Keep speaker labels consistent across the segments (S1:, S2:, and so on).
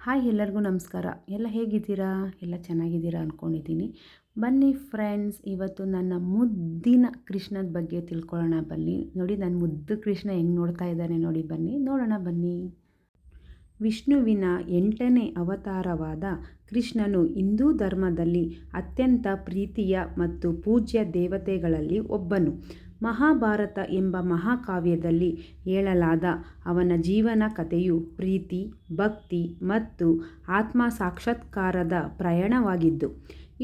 S1: Hi ಎಲ್ಲರಿಗೂ ನಮಸ್ಕಾರ. ಎಲ್ಲ ಹೇಗಿದ್ದೀರಾ? ಎಲ್ಲ ಚೆನ್ನಾಗಿದ್ದೀರಾ ಅಂದ್ಕೊಂಡಿದ್ದೀನಿ. ಬನ್ನಿ ಫ್ರೆಂಡ್ಸ್, ಇವತ್ತು ನನ್ನ ಮುದ್ದಿನ ಕೃಷ್ಣನ ಬಗ್ಗೆ ತಿಳ್ಕೊಳ್ಳೋಣ ಬನ್ನಿ. ನೋಡಿ ನನ್ನ ಮುದ್ದು ಕೃಷ್ಣ ಹೆಂಗೆ ನೋಡ್ತಾ ಇದ್ದಾನೆ ನೋಡಿ, ಬನ್ನಿ ನೋಡೋಣ ಬನ್ನಿ. ವಿಷ್ಣುವಿನ 8ನೇ ಅವತಾರವಾದ ಕೃಷ್ಣನು ಹಿಂದೂ ಧರ್ಮದಲ್ಲಿ ಅತ್ಯಂತ ಪ್ರೀತಿಯ ಮತ್ತು ಪೂಜ್ಯ ದೇವತೆಗಳಲ್ಲಿ ಒಬ್ಬನು. ಮಹಾಭಾರತ ಎಂಬ ಮಹಾಕಾವ್ಯದಲ್ಲಿ ಹೇಳಲಾದ ಅವನ ಜೀವನ ಕಥೆಯು ಪ್ರೀತಿ, ಭಕ್ತಿ ಮತ್ತು ಆತ್ಮ ಸಾಕ್ಷಾತ್ಕಾರದ ಪ್ರಯಾಣವಾಗಿದ್ದು,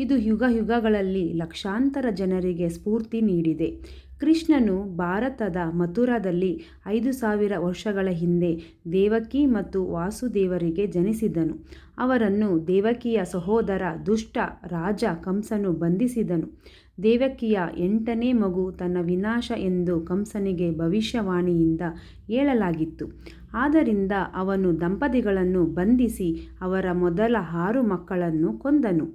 S1: ಇದು ಯುಗಗಳಲ್ಲಿ ಲಕ್ಷಾಂತರ ಜನರಿಗೆ ಸ್ಫೂರ್ತಿ ನೀಡಿದೆ. ಕೃಷ್ಣನು ಭಾರತದ ಮಥುರಾದಲ್ಲಿ 5000 ವರ್ಷಗಳ ಹಿಂದೆ ದೇವಕಿ ಮತ್ತು ವಾಸುದೇವರಿಗೆ ಜನಿಸಿದನು. ಅವರನ್ನು ದೇವಕಿಯ ಸಹೋದರ ದುಷ್ಟ ರಾಜ ಕಂಸನು ಬಂಧಿಸಿದನು. ದೇವಕಿಯ 8ನೇ ಮಗು ತನ್ನ ವಿನಾಶ ಎಂದು ಕಂಸನಿಗೆ ಭವಿಷ್ಯವಾಣಿಯಿಂದ ಹೇಳಲಾಗಿತ್ತು. ಆದ್ದರಿಂದ ಅವನು ದಂಪತಿಗಳನ್ನು ಬಂಧಿಸಿ ಅವರ ಮೊದಲ 6 ಮಕ್ಕಳನ್ನು ಕೊಂದನು.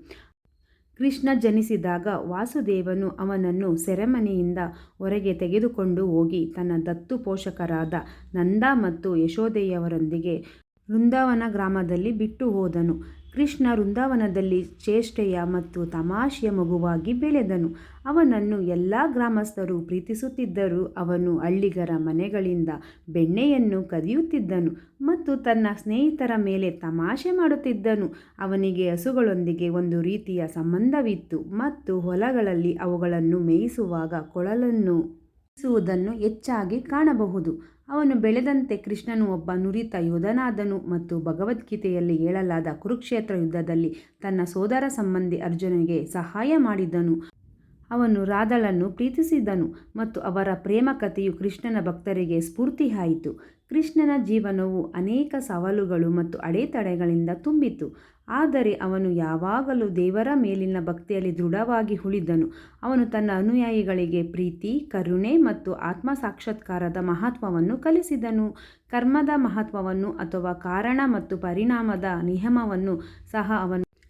S1: ಕೃಷ್ಣ ಜನಿಸಿದಾಗ ವಾಸುದೇವನು ಅವನನ್ನು ಸೆರೆಮನೆಯಿಂದ ಹೊರಗೆ ತೆಗೆದುಕೊಂಡು ಹೋಗಿ ತನ್ನ ದತ್ತು ಪೋಷಕರಾದ ನಂದ ಮತ್ತು ಯಶೋದೆಯವರೊಂದಿಗೆ ವೃಂದಾವನ ಗ್ರಾಮದಲ್ಲಿ ಬಿಟ್ಟು ಹೋದನು. ಕೃಷ್ಣ ವೃಂದಾವನದಲ್ಲಿ ಚೇಷ್ಟೆಯ ಮತ್ತು ತಮಾಷೆಯ ಮಗುವಾಗಿ ಬೆಳೆದನು. ಅವನನ್ನು ಎಲ್ಲ ಗ್ರಾಮಸ್ಥರು ಪ್ರೀತಿಸುತ್ತಿದ್ದರು. ಅವನು ಹಳ್ಳಿಗರ ಮನೆಗಳಿಂದ ಬೆಣ್ಣೆಯನ್ನು ಕದಿಯುತ್ತಿದ್ದನು ಮತ್ತು ತನ್ನ ಸ್ನೇಹಿತರ ಮೇಲೆ ತಮಾಷೆ ಮಾಡುತ್ತಿದ್ದನು. ಅವನಿಗೆ ಹಸುಗಳೊಂದಿಗೆ ಒಂದು ರೀತಿಯ ಸಂಬಂಧವಿತ್ತು ಮತ್ತು ಹೊಲಗಳಲ್ಲಿ ಅವುಗಳನ್ನು ಮೇಯಿಸುವಾಗ ಕೊಳಲನ್ನು ನುಡಿಸುವುದನ್ನು ಹೆಚ್ಚಾಗಿ ಕಾಣಬಹುದು. ಅವನು ಬೆಳೆದಂತೆ ಕೃಷ್ಣನು ಒಬ್ಬ ನುರಿತ ಯೋಧನಾದನು ಮತ್ತು ಭಗವದ್ಗೀತೆಯಲ್ಲಿ ಹೇಳಲಾದ ಕುರುಕ್ಷೇತ್ರ ಯುದ್ಧದಲ್ಲಿ ತನ್ನ ಸೋದರ ಸಂಬಂಧಿ ಅರ್ಜುನನಿಗೆ ಸಹಾಯ ಮಾಡಿದನು. ಅವನು ರಾಧಳನ್ನು ಪ್ರೀತಿಸಿದನು ಮತ್ತು ಅವರ ಪ್ರೇಮ ಕಥೆಯು ಕೃಷ್ಣನ ಭಕ್ತರಿಗೆ ಸ್ಫೂರ್ತಿಯಾಯಿತು. ಕೃಷ್ಣನ ಜೀವನವು ಅನೇಕ ಸವಾಲುಗಳು ಮತ್ತು ಅಡೆತಡೆಗಳಿಂದ ತುಂಬಿತ್ತು, ಆದರೆ ಅವನು ಯಾವಾಗಲೂ ದೇವರ ಮೇಲಿನ ಭಕ್ತಿಯಲ್ಲಿ ದೃಢವಾಗಿ ಉಳಿದನು. ಅವನು ತನ್ನ ಅನುಯಾಯಿಗಳಿಗೆ ಪ್ರೀತಿ, ಕರುಣೆ ಮತ್ತು ಆತ್ಮ ಸಾಕ್ಷಾತ್ಕಾರದ ಮಹತ್ವವನ್ನು ಕಲಿಸಿದನು. ಕರ್ಮದ ಮಹತ್ವವನ್ನು ಅಥವಾ ಕಾರಣ ಮತ್ತು ಪರಿಣಾಮದ ನಿಯಮವನ್ನು ಸಹ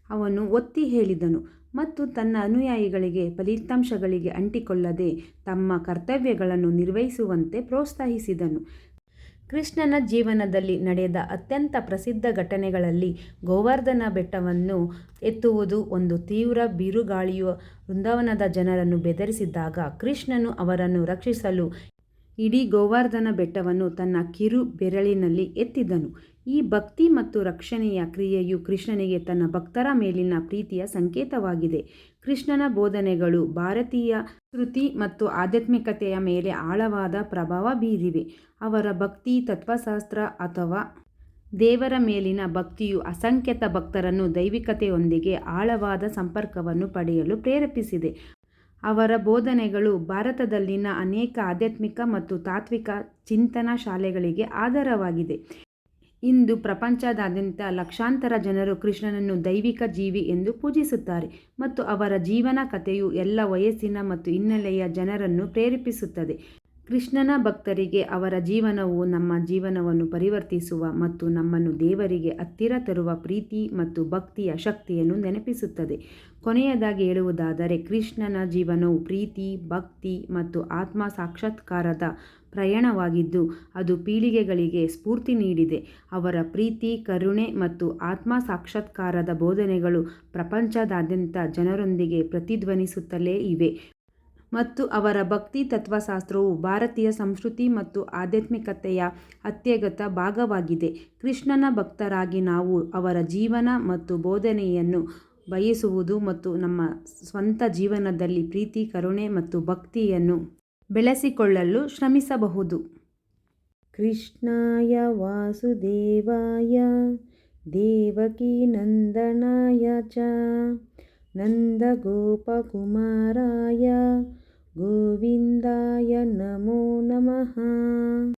S1: ಅವನು ಒತ್ತಿ ಹೇಳಿದನು ಮತ್ತು ತನ್ನ ಅನುಯಾಯಿಗಳಿಗೆ ಫಲಿತಾಂಶಗಳಿಗೆ ಅಂಟಿಕೊಳ್ಳದೆ ತಮ್ಮ ಕರ್ತವ್ಯಗಳನ್ನು ನಿರ್ವಹಿಸುವಂತೆ ಪ್ರೋತ್ಸಾಹಿಸಿದನು. ಕೃಷ್ಣನ ಜೀವನದಲ್ಲಿ ನಡೆದ ಅತ್ಯಂತ ಪ್ರಸಿದ್ಧ ಘಟನೆಗಳಲ್ಲಿ ಗೋವರ್ಧನ ಬೆಟ್ಟವನ್ನು ಎತ್ತುವುದು ಒಂದು. ತೀವ್ರ ಬಿರುಗಾಳಿಯು ವೃಂದಾವನದ ಜನರನ್ನು ಬೆದರಿಸಿದಾಗ ಕೃಷ್ಣನು ಅವರನ್ನು ರಕ್ಷಿಸಲು ಇಡೀ ಗೋವರ್ಧನ ಬೆಟ್ಟವನ್ನು ತನ್ನ ಕಿರು ಬೆರಳಿನಲ್ಲಿ ಎತ್ತಿದನು. ಈ ಭಕ್ತಿ ಮತ್ತು ರಕ್ಷಣೆಯ ಕ್ರಿಯೆಯು ಕೃಷ್ಣನಿಗೆ ತನ್ನ ಭಕ್ತರ ಮೇಲಿನ ಪ್ರೀತಿಯ ಸಂಕೇತವಾಗಿದೆ. ಕೃಷ್ಣನ ಬೋಧನೆಗಳು ಭಾರತೀಯ ಸಂಸ್ಕೃತಿ ಮತ್ತು ಆಧ್ಯಾತ್ಮಿಕತೆಯ ಮೇಲೆ ಆಳವಾದ ಪ್ರಭಾವ ಬೀರಿವೆ. ಅವರ ಭಕ್ತಿ ತತ್ವಶಾಸ್ತ್ರ ಅಥವಾ ದೇವರ ಮೇಲಿನ ಭಕ್ತಿಯು ಅಸಂಖ್ಯಾತ ಭಕ್ತರನ್ನು ದೈವಿಕತೆಯೊಂದಿಗೆ ಆಳವಾದ ಸಂಪರ್ಕವನ್ನು ಪಡೆಯಲು ಪ್ರೇರೇಪಿಸಿದೆ. ಅವರ ಬೋಧನೆಗಳು ಭಾರತದಲ್ಲಿನ ಅನೇಕ ಆಧ್ಯಾತ್ಮಿಕ ಮತ್ತು ತಾತ್ವಿಕ ಚಿಂತನಾ ಶಾಲೆಗಳಿಗೆ ಆಧಾರವಾಗಿದೆ. ಇಂದು ಪ್ರಪಂಚದಾದ್ಯಂತ ಲಕ್ಷಾಂತರ ಜನರು ಕೃಷ್ಣನನ್ನು ದೈವಿಕ ಜೀವಿ ಎಂದು ಪೂಜಿಸುತ್ತಾರೆ ಮತ್ತು ಅವರ ಜೀವನ ಕಥೆಯು ಎಲ್ಲ ವಯಸ್ಸಿನ ಮತ್ತು ಹಿನ್ನೆಲೆಯ ಜನರನ್ನು ಪ್ರೇರೇಪಿಸುತ್ತದೆ. ಕೃಷ್ಣನ ಭಕ್ತರಿಗೆ ಅವರ ಜೀವನವು ನಮ್ಮ ಜೀವನವನ್ನು ಪರಿವರ್ತಿಸುವ ಮತ್ತು ನಮ್ಮನ್ನು ದೇವರಿಗೆ ಹತ್ತಿರ ತರುವ ಪ್ರೀತಿ ಮತ್ತು ಭಕ್ತಿಯ ಶಕ್ತಿಯನ್ನು ನೆನಪಿಸುತ್ತದೆ. ಕೊನೆಯದಾಗಿ ಹೇಳುವುದಾದರೆ, ಕೃಷ್ಣನ ಜೀವನವು ಪ್ರೀತಿ, ಭಕ್ತಿ ಮತ್ತು ಆತ್ಮ ಸಾಕ್ಷಾತ್ಕಾರದ ಪ್ರಯಾಣವಾಗಿದ್ದು, ಅದು ಪೀಳಿಗೆಗಳಿಗೆ ಸ್ಫೂರ್ತಿ ನೀಡಿದೆ. ಅವರ ಪ್ರೀತಿ, ಕರುಣೆ ಮತ್ತು ಆತ್ಮ ಸಾಕ್ಷಾತ್ಕಾರದ ಬೋಧನೆಗಳು ಪ್ರಪಂಚದಾದ್ಯಂತ ಜನರೊಂದಿಗೆ ಪ್ರತಿಧ್ವನಿಸುತ್ತಲೇ ಇವೆ ಮತ್ತು ಅವರ ಭಕ್ತಿ ತತ್ವಶಾಸ್ತ್ರವು ಭಾರತೀಯ ಸಂಸ್ಕೃತಿ ಮತ್ತು ಆಧ್ಯಾತ್ಮಿಕತೆಯ ಅತ್ಯಗತ್ಯ ಭಾಗವಾಗಿದೆ. ಕೃಷ್ಣನ ಭಕ್ತರಾಗಿ ನಾವು ಅವರ ಜೀವನ ಮತ್ತು ಬೋಧನೆಯನ್ನು ಬಯಸುವುದು ಮತ್ತು ನಮ್ಮ ಸ್ವಂತ ಜೀವನದಲ್ಲಿ ಪ್ರೀತಿ, ಕರುಣೆ ಮತ್ತು ಭಕ್ತಿಯನ್ನು ಬೆಳೆಸಿಕೊಳ್ಳಲು ಶ್ರಮಿಸಬಹುದು. ಕೃಷ್ಣಾಯ ವಾಸುದೇವಾಯ ದೇವಕೀ ನಂದನಾಯ ಚ ನಂದಗೋಪಕುಮಾರಾಯ ಗೋವಿಂದಾಯ ನಮೋ ನಮಃ.